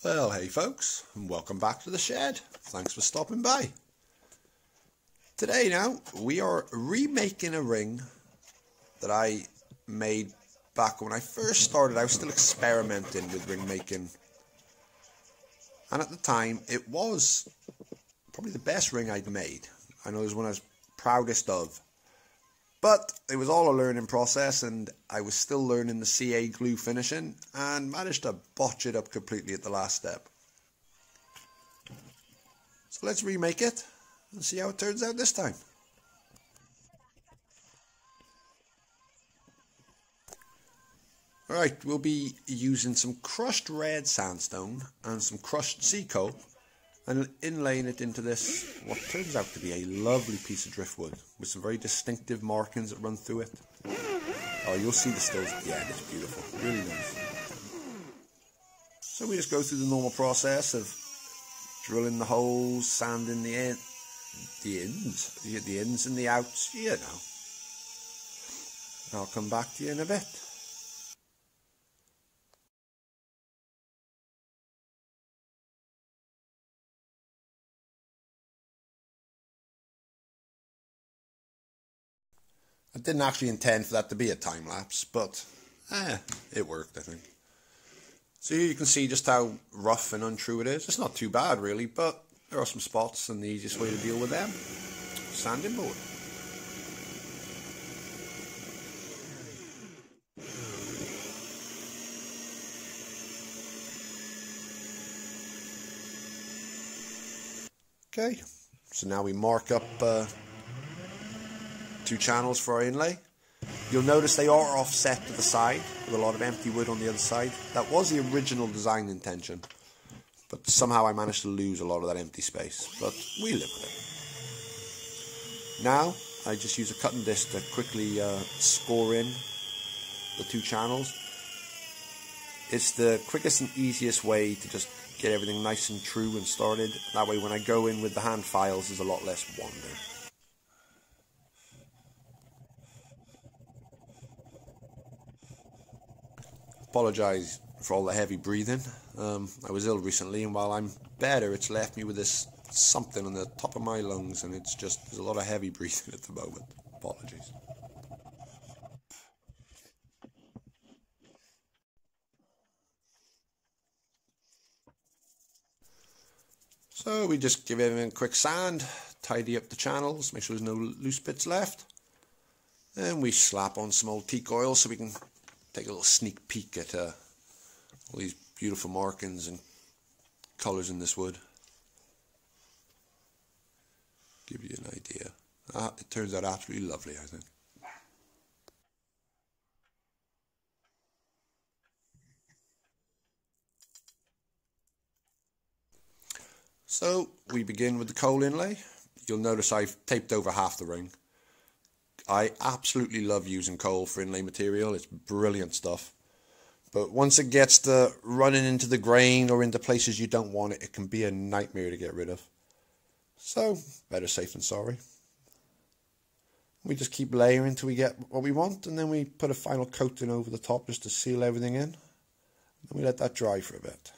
Well, hey folks, and welcome back to the shed. Thanks for stopping by. Today now, we are remaking a ring that I made back when I first started. I was still experimenting with ring making. And at the time, it was probably the best ring I'd made. I know it was one I was proudest of. But it was all a learning process, and I was still learning the CA glue finishing and managed to botch it up completely at the last step. So let's remake it and see how it turns out this time. Alright, we'll be using some crushed red sandstone and some crushed sea-coal and inlaying it into this, what turns out to be a lovely piece of driftwood with some very distinctive markings that run through it. Oh, you'll see the stills at the end, it's beautiful, really nice. So we just go through the normal process of drilling the holes, sanding the ins and the outs, you know. I'll come back to you in a bit. I didn't actually intend for that to be a time lapse, but it worked, I think. So here you can see just how rough and untrue it is. It's not too bad really, but there are some spots, and the easiest way to deal with them, sanding board. Okay, so now we mark up two channels for our inlay. You'll notice they are offset to the side with a lot of empty wood on the other side. That was the original design intention, but somehow I managed to lose a lot of that empty space, but we live with it. Now I just use a cutting disc to quickly score in the two channels. It's the quickest and easiest way to just get everything nice and true and started. That way when I go in with the hand files, there's a lot less wander. Apologise for all the heavy breathing. I was ill recently, and while I'm better, it's left me with this something on the top of my lungs, and it's just, there's a lot of heavy breathing at the moment. Apologies. So we just give everything a quick sand, tidy up the channels, make sure there's no loose bits left. Then we slap on some old teak oil so we can take a little sneak peek at all these beautiful markings and colours in this wood. Give you an idea. It turns out absolutely lovely, I think. So we begin with the coal inlay. You'll notice I've taped over half the ring. I absolutely love using coal for inlay material. It's brilliant stuff. But once it gets to running into the grain or into places you don't want it, it can be a nightmare to get rid of. So, better safe than sorry. We just keep layering until we get what we want, and then we put a final coating over the top just to seal everything in. And we let that dry for a bit.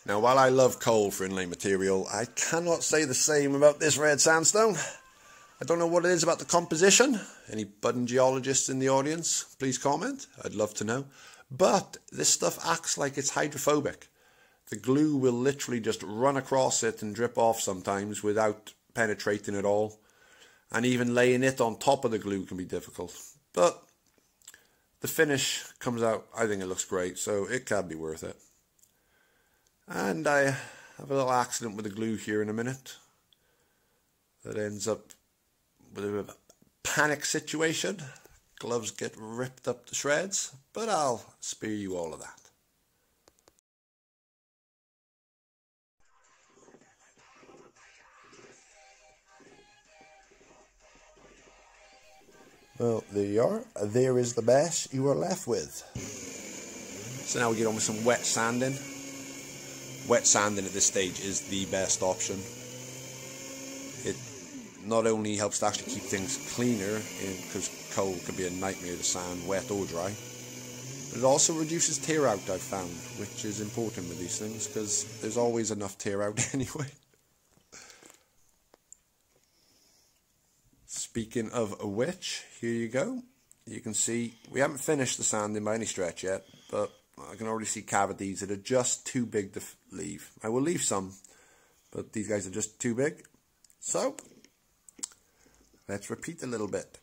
Now, while I love coal for inlay material, I cannot say the same about this red sandstone. I don't know what it is about the composition. Any budding geologists in the audience, please comment. I'd love to know. But this stuff acts like it's hydrophobic. The glue will literally just run across it and drip off sometimes without penetrating at all. And even laying it on top of the glue can be difficult. But the finish comes out, I think it looks great, so it can be worth it. And I have a little accident with the glue here in a minute that ends up with a bit of a panic situation. Gloves get ripped up to shreds, but I'll spare you all of that. Well, there you are. There is the mess you are left with. So now we get on with some wet sanding. Wet sanding at this stage is the best option. It not only helps to actually keep things cleaner, because coal can be a nightmare to sand, wet or dry, but it also reduces tear out, I've found, which is important with these things, because there's always enough tear out anyway. Speaking of which, here you go. You can see we haven't finished the sanding by any stretch yet, but I can already see cavities that are just too big to leave. I will leave some, but these guys are just too big. So, let's repeat a little bit.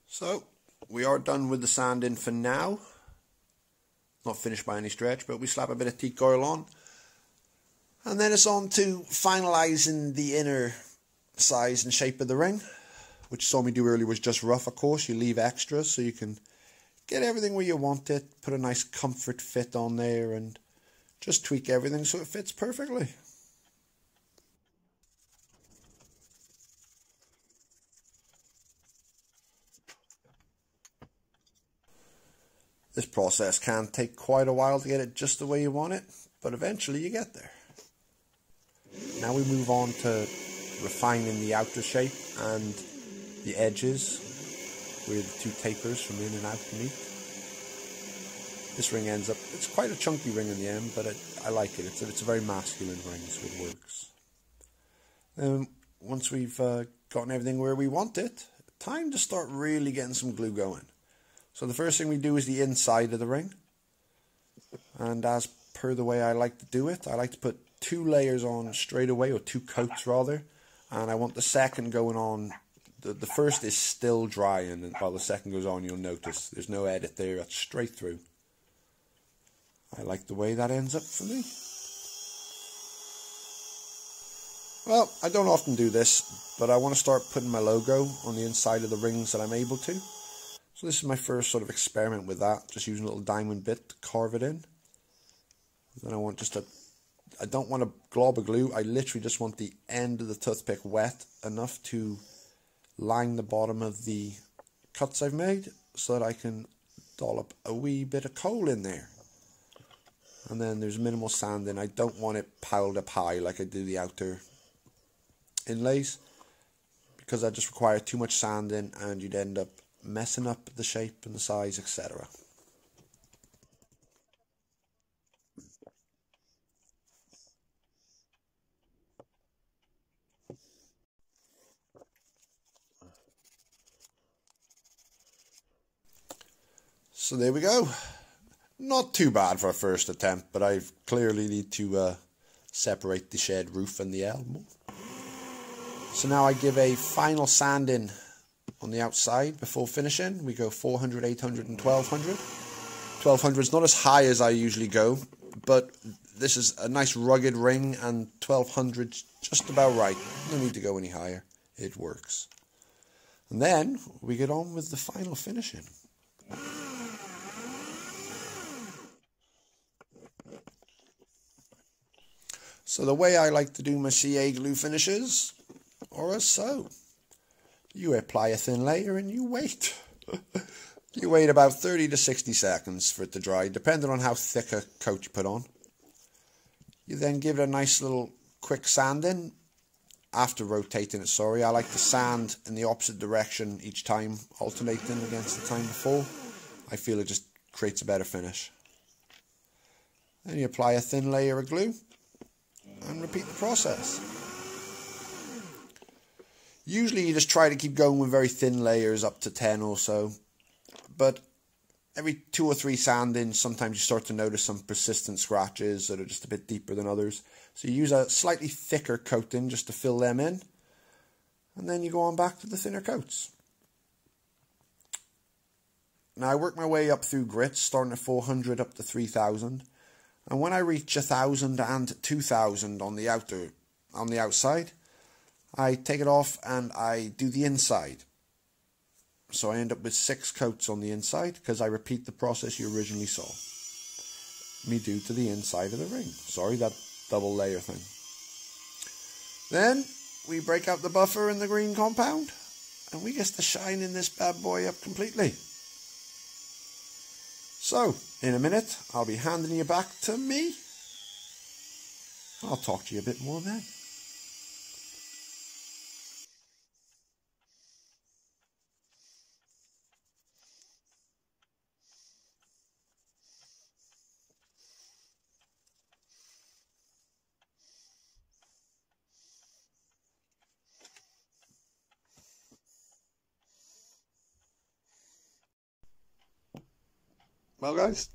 So, we are done with the sanding for now. Not finished by any stretch, but we slap a bit of teak oil on. And then it's on to finalising the inner size and shape of the ring, which you saw me do earlier was just rough, of course. You leave extras so you can get everything where you want it, put a nice comfort fit on there, and just tweak everything so it fits perfectly. This process can take quite a while to get it just the way you want it, but eventually you get there. Now we move on to refining the outer shape and the edges where the two tapers from in and out meet. This ring ends up, it's quite a chunky ring in the end, but I like it. It's a very masculine ring, so it works. Once we've gotten everything where we want it, time to start really getting some glue going. So the first thing we do is the inside of the ring. And as per the way I like to do it, I like to put 2 layers on straight away, or 2 coats rather. And I want the second going on. The first is still drying, and while the second goes on, you'll notice there's no edit there, that's straight through. I like the way that ends up for me. Well, I don't often do this, but I want to start putting my logo on the inside of the rings that I'm able to. So this is my first sort of experiment with that, just using a little diamond bit to carve it in. Then I want I don't want a glob of glue, I literally just want the end of the toothpick wet enough to line the bottom of the cuts I've made so that I can dollop a wee bit of coal in there. And then there's minimal sanding. I don't want it piled up high like I do the outer inlays, because that just require too much sanding and you'd end up messing up the shape and the size, etc. So there we go. Not too bad for a first attempt, but I clearly need to separate the shed roof and the elm. So now I give a final sanding on the outside before finishing. We go 400, 800 and 1200. 1200 is not as high as I usually go, but this is a nice rugged ring and 1200 is just about right. No need to go any higher. It works. And then we get on with the final finishing. So the way I like to do my CA glue finishes are as so. You apply a thin layer and you wait. You wait about 30 to 60 seconds for it to dry, depending on how thick a coat you put on. You then give it a nice little quick sanding. After rotating it, sorry, I like to sand in the opposite direction each time, alternating against the time before. I feel it just creates a better finish. Then you apply a thin layer of glue and repeat the process. Usually you just try to keep going with very thin layers up to 10 or so, but every 2 or 3 sandings, sometimes you start to notice some persistent scratches that are just a bit deeper than others. So you use a slightly thicker coating just to fill them in. And then you go on back to the thinner coats. Now I work my way up through grits, starting at 400 up to 3000. And when I reach 1000 and 2000 on the outside, I take it off and I do the inside. So I end up with 6 coats on the inside because I repeat the process you originally saw me do to the inside of the ring. Sorry, that double layer thing. Then we break out the buffer and the green compound and we get to shine in this bad boy up completely. So, in a minute, I'll be handing you back to me. I'll talk to you a bit more then. Well guys,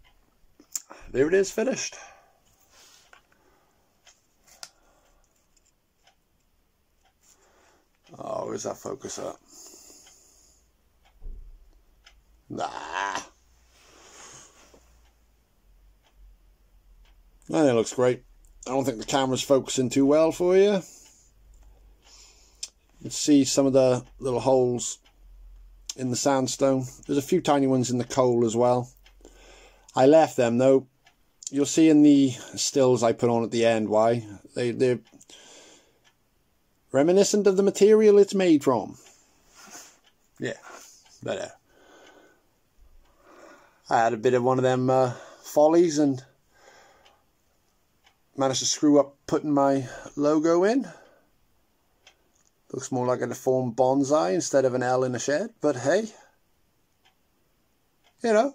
there it is, finished. Oh, where's that focus at? Nah. I think it looks great. I don't think the camera's focusing too well for you. You can see some of the little holes in the sandstone. There's a few tiny ones in the coal as well. I left them though. You'll see in the stills I put on at the end why. They're reminiscent of the material it's made from. Yeah, but I had a bit of one of them follies and managed to screw up putting my logo in. Looks more like a deformed bonsai instead of an L in a shed, but hey, you know,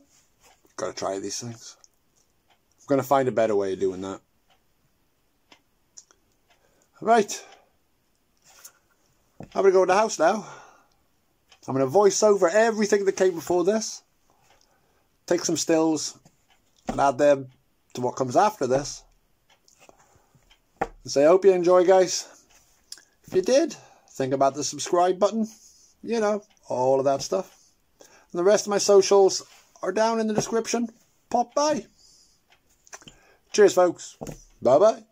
gotta try these things. I'm gonna find a better way of doing that. Right, I'm gonna go in the house now. I'm gonna voice over everything that came before this, take some stills and add them to what comes after this. And say I hope you enjoy, guys. If you did, think about the subscribe button, you know, all of that stuff. And the rest of my socials are down in the description. Pop by. Cheers, folks. Bye-bye.